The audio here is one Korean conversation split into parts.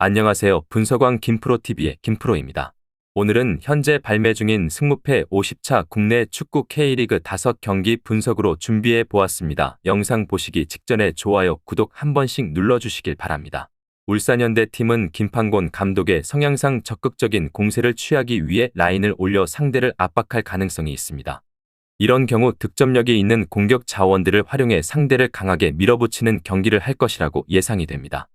안녕하세요. 분석왕 김프로TV의 김프로입니다. 오늘은 현재 발매 중인 승무패 50차 국내 축구 K리그 5경기 분석으로 준비해 보았습니다. 영상 보시기 직전에 좋아요, 구독 한 번씩 눌러주시길 바랍니다. 울산현대 팀은 김판곤 감독의 성향상 적극적인 공세를 취하기 위해 라인을 올려 상대를 압박할 가능성이 있습니다. 이런 경우 득점력이 있는 공격 자원들을 활용해 상대를 강하게 밀어붙이는 경기를 할 것이라고 예상이 됩니다.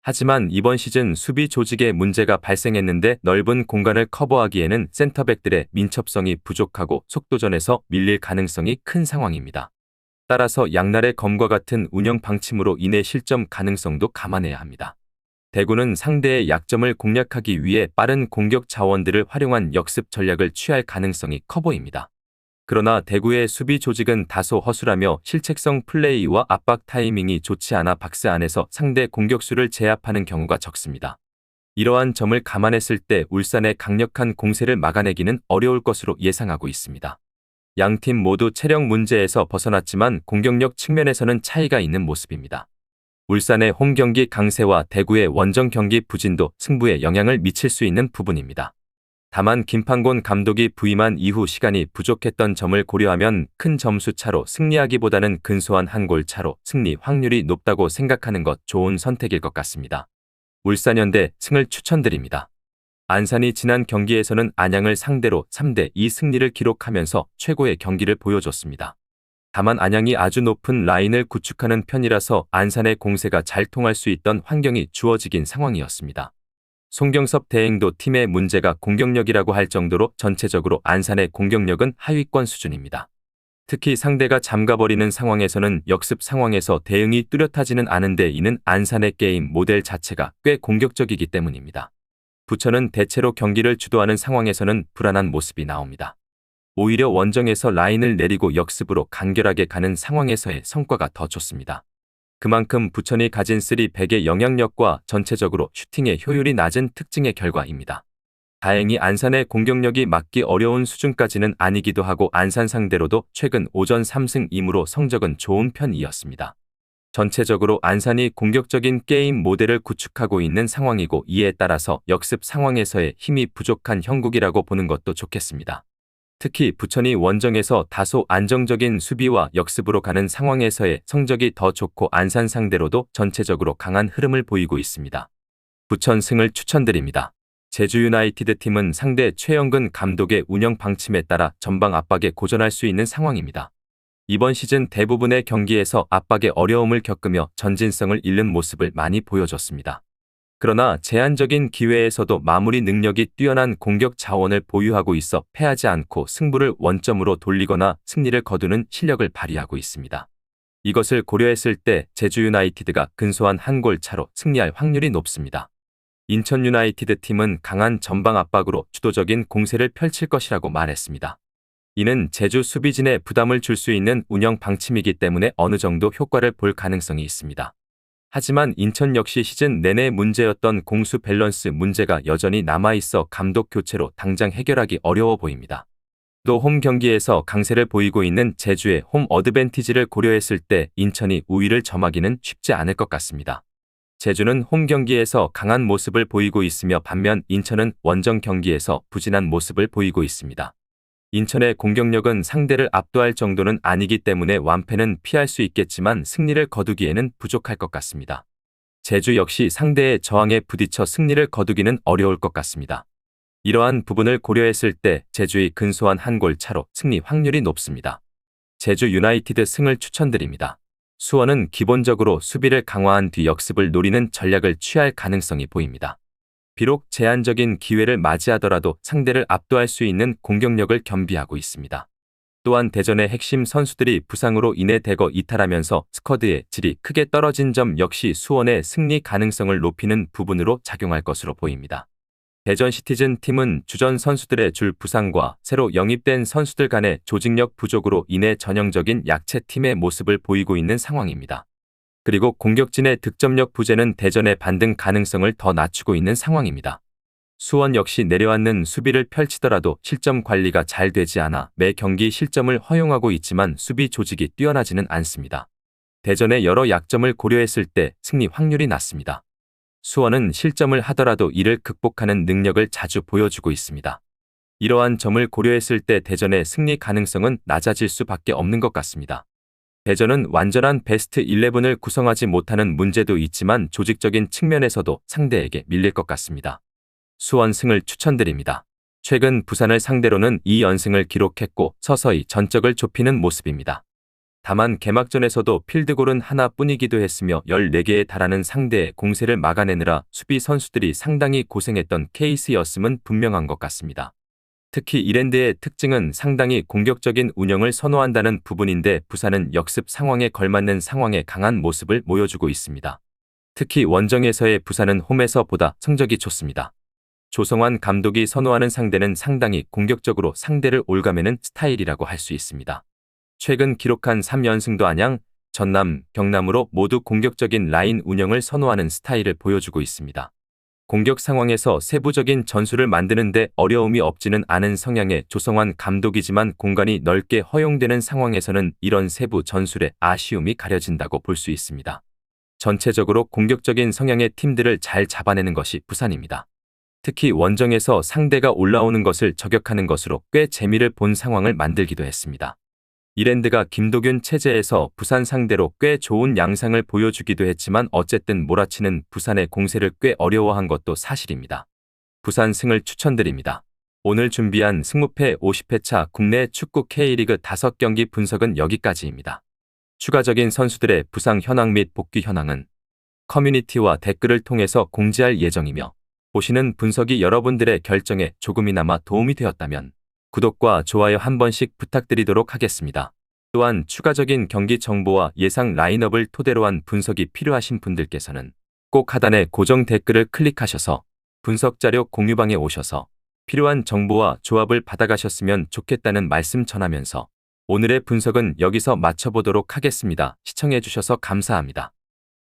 하지만 이번 시즌 수비 조직에 문제가 발생했는데 넓은 공간을 커버하기에는 센터백들의 민첩성이 부족하고 속도전에서 밀릴 가능성이 큰 상황입니다. 따라서 양날의 검과 같은 운영 방침으로 인해 실점 가능성도 감안해야 합니다. 대구는 상대의 약점을 공략하기 위해 빠른 공격 자원들을 활용한 역습 전략을 취할 가능성이 커 보입니다. 그러나 대구의 수비 조직은 다소 허술하며 실책성 플레이와 압박 타이밍이 좋지 않아 박스 안에서 상대 공격수를 제압하는 경우가 적습니다. 이러한 점을 감안했을 때 울산의 강력한 공세를 막아내기는 어려울 것으로 예상하고 있습니다. 양팀 모두 체력 문제에서 벗어났지만 공격력 측면에서는 차이가 있는 모습입니다. 울산의 홈 경기 강세와 대구의 원정 경기 부진도 승부에 영향을 미칠 수 있는 부분입니다. 다만 김판곤 감독이 부임한 이후 시간이 부족했던 점을 고려하면 큰 점수 차로 승리하기보다는 근소한 한 골 차로 승리 확률이 높다고 생각하는 것 좋은 선택일 것 같습니다. 울산현대 승을 추천드립니다. 안산이 지난 경기에서는 안양을 상대로 3대2 승리를 기록하면서 최고의 경기를 보여줬습니다. 다만 안양이 아주 높은 라인을 구축하는 편이라서 안산의 공세가 잘 통할 수 있던 환경이 주어지긴 상황이었습니다. 송경섭 대행도 팀의 문제가 공격력이라고 할 정도로 전체적으로 안산의 공격력은 하위권 수준입니다. 특히 상대가 잠가버리는 상황에서는 역습 상황에서 대응이 뚜렷하지는 않은데 이는 안산의 게임 모델 자체가 꽤 공격적이기 때문입니다. 부천은 대체로 경기를 주도하는 상황에서는 불안한 모습이 나옵니다. 오히려 원정에서 라인을 내리고 역습으로 간결하게 가는 상황에서의 성과가 더 좋습니다. 그만큼 부천이 가진 3백의 영향력과 전체적으로 슈팅의 효율이 낮은 특징의 결과입니다. 다행히 안산의 공격력이 막기 어려운 수준까지는 아니기도 하고 안산 상대로도 최근 오전 3승 2무로 성적은 좋은 편이었습니다. 전체적으로 안산이 공격적인 게임 모델을 구축하고 있는 상황이고 이에 따라서 역습 상황에서의 힘이 부족한 형국이라고 보는 것도 좋겠습니다. 특히 부천이 원정에서 다소 안정적인 수비와 역습으로 가는 상황에서의 성적이 더 좋고 안산 상대로도 전체적으로 강한 흐름을 보이고 있습니다. 부천 승을 추천드립니다. 제주 유나이티드 팀은 상대 최영근 감독의 운영 방침에 따라 전방 압박에 고전할 수 있는 상황입니다. 이번 시즌 대부분의 경기에서 압박의 어려움을 겪으며 전진성을 잃는 모습을 많이 보여줬습니다. 그러나 제한적인 기회에서도 마무리 능력이 뛰어난 공격 자원을 보유하고 있어 패하지 않고 승부를 원점으로 돌리거나 승리를 거두는 실력을 발휘하고 있습니다. 이것을 고려했을 때 제주 유나이티드가 근소한 한 골 차로 승리할 확률이 높습니다. 인천 유나이티드 팀은 강한 전방 압박으로 주도적인 공세를 펼칠 것이라고 말했습니다. 이는 제주 수비진에 부담을 줄 수 있는 운영 방침이기 때문에 어느 정도 효과를 볼 가능성이 있습니다. 하지만 인천 역시 시즌 내내 문제였던 공수 밸런스 문제가 여전히 남아있어 감독 교체로 당장 해결하기 어려워 보입니다. 또 홈 경기에서 강세를 보이고 있는 제주의 홈 어드밴티지를 고려했을 때 인천이 우위를 점하기는 쉽지 않을 것 같습니다. 제주는 홈 경기에서 강한 모습을 보이고 있으며 반면 인천은 원정 경기에서 부진한 모습을 보이고 있습니다. 인천의 공격력은 상대를 압도할 정도는 아니기 때문에 완패는 피할 수 있겠지만 승리를 거두기에는 부족할 것 같습니다. 제주 역시 상대의 저항에 부딪혀 승리를 거두기는 어려울 것 같습니다. 이러한 부분을 고려했을 때 제주의 근소한 한 골 차로 승리 확률이 높습니다. 제주 유나이티드 승을 추천드립니다. 수원은 기본적으로 수비를 강화한 뒤 역습을 노리는 전략을 취할 가능성이 보입니다. 비록 제한적인 기회를 맞이하더라도 상대를 압도할 수 있는 공격력을 겸비하고 있습니다. 또한 대전의 핵심 선수들이 부상으로 인해 대거 이탈하면서 스쿼드의 질이 크게 떨어진 점 역시 수원의 승리 가능성을 높이는 부분으로 작용할 것으로 보입니다. 대전 시티즌 팀은 주전 선수들의 줄 부상과 새로 영입된 선수들 간의 조직력 부족으로 인해 전형적인 약체 팀의 모습을 보이고 있는 상황입니다. 그리고 공격진의 득점력 부재는 대전의 반등 가능성을 더 낮추고 있는 상황입니다. 수원 역시 내려앉는 수비를 펼치더라도 실점 관리가 잘 되지 않아 매 경기 실점을 허용하고 있지만 수비 조직이 뛰어나지는 않습니다. 대전의 여러 약점을 고려했을 때 승리 확률이 낮습니다. 수원은 실점을 하더라도 이를 극복하는 능력을 자주 보여주고 있습니다. 이러한 점을 고려했을 때 대전의 승리 가능성은 낮아질 수밖에 없는 것 같습니다. 대전은 완전한 베스트 11을 구성하지 못하는 문제도 있지만 조직적인 측면에서도 상대에게 밀릴 것 같습니다. 수원 승을 추천드립니다. 최근 부산을 상대로는 2연승을 기록했고 서서히 전적을 좁히는 모습입니다. 다만 개막전에서도 필드골은 하나뿐이기도 했으며 14개에 달하는 상대의 공세를 막아내느라 수비 선수들이 상당히 고생했던 케이스였음은 분명한 것 같습니다. 특히 이랜드의 특징은 상당히 공격적인 운영을 선호한다는 부분인데 부산은 역습 상황에 걸맞는 상황에 강한 모습을 보여주고 있습니다. 특히 원정에서의 부산은 홈에서 보다 성적이 좋습니다. 조성환 감독이 선호하는 상대는 상당히 공격적으로 상대를 올가매는 스타일이라고 할 수 있습니다. 최근 기록한 3연승도 안양, 전남, 경남으로 모두 공격적인 라인 운영을 선호하는 스타일을 보여주고 있습니다. 공격 상황에서 세부적인 전술을 만드는데 어려움이 없지는 않은 성향의 조성환 감독이지만 공간이 넓게 허용되는 상황에서는 이런 세부 전술에 아쉬움이 가려진다고 볼 수 있습니다. 전체적으로 공격적인 성향의 팀들을 잘 잡아내는 것이 부산입니다. 특히 원정에서 상대가 올라오는 것을 저격하는 것으로 꽤 재미를 본 상황을 만들기도 했습니다. 이랜드가 김도균 체제에서 부산 상대로 꽤 좋은 양상을 보여주기도 했지만 어쨌든 몰아치는 부산의 공세를 꽤 어려워한 것도 사실입니다. 부산 승을 추천드립니다. 오늘 준비한 승무패 50회차 국내 축구 K리그 5경기 분석은 여기까지입니다. 추가적인 선수들의 부상 현황 및 복귀 현황은 커뮤니티와 댓글을 통해서 공지할 예정이며 보시는 분석이 여러분들의 결정에 조금이나마 도움이 되었다면 구독과 좋아요 한 번씩 부탁드리도록 하겠습니다. 또한 추가적인 경기 정보와 예상 라인업을 토대로 한 분석이 필요하신 분들께서는 꼭 하단의 고정 댓글을 클릭하셔서 분석 자료 공유방에 오셔서 필요한 정보와 조합을 받아가셨으면 좋겠다는 말씀 전하면서 오늘의 분석은 여기서 마쳐보도록 하겠습니다. 시청해주셔서 감사합니다.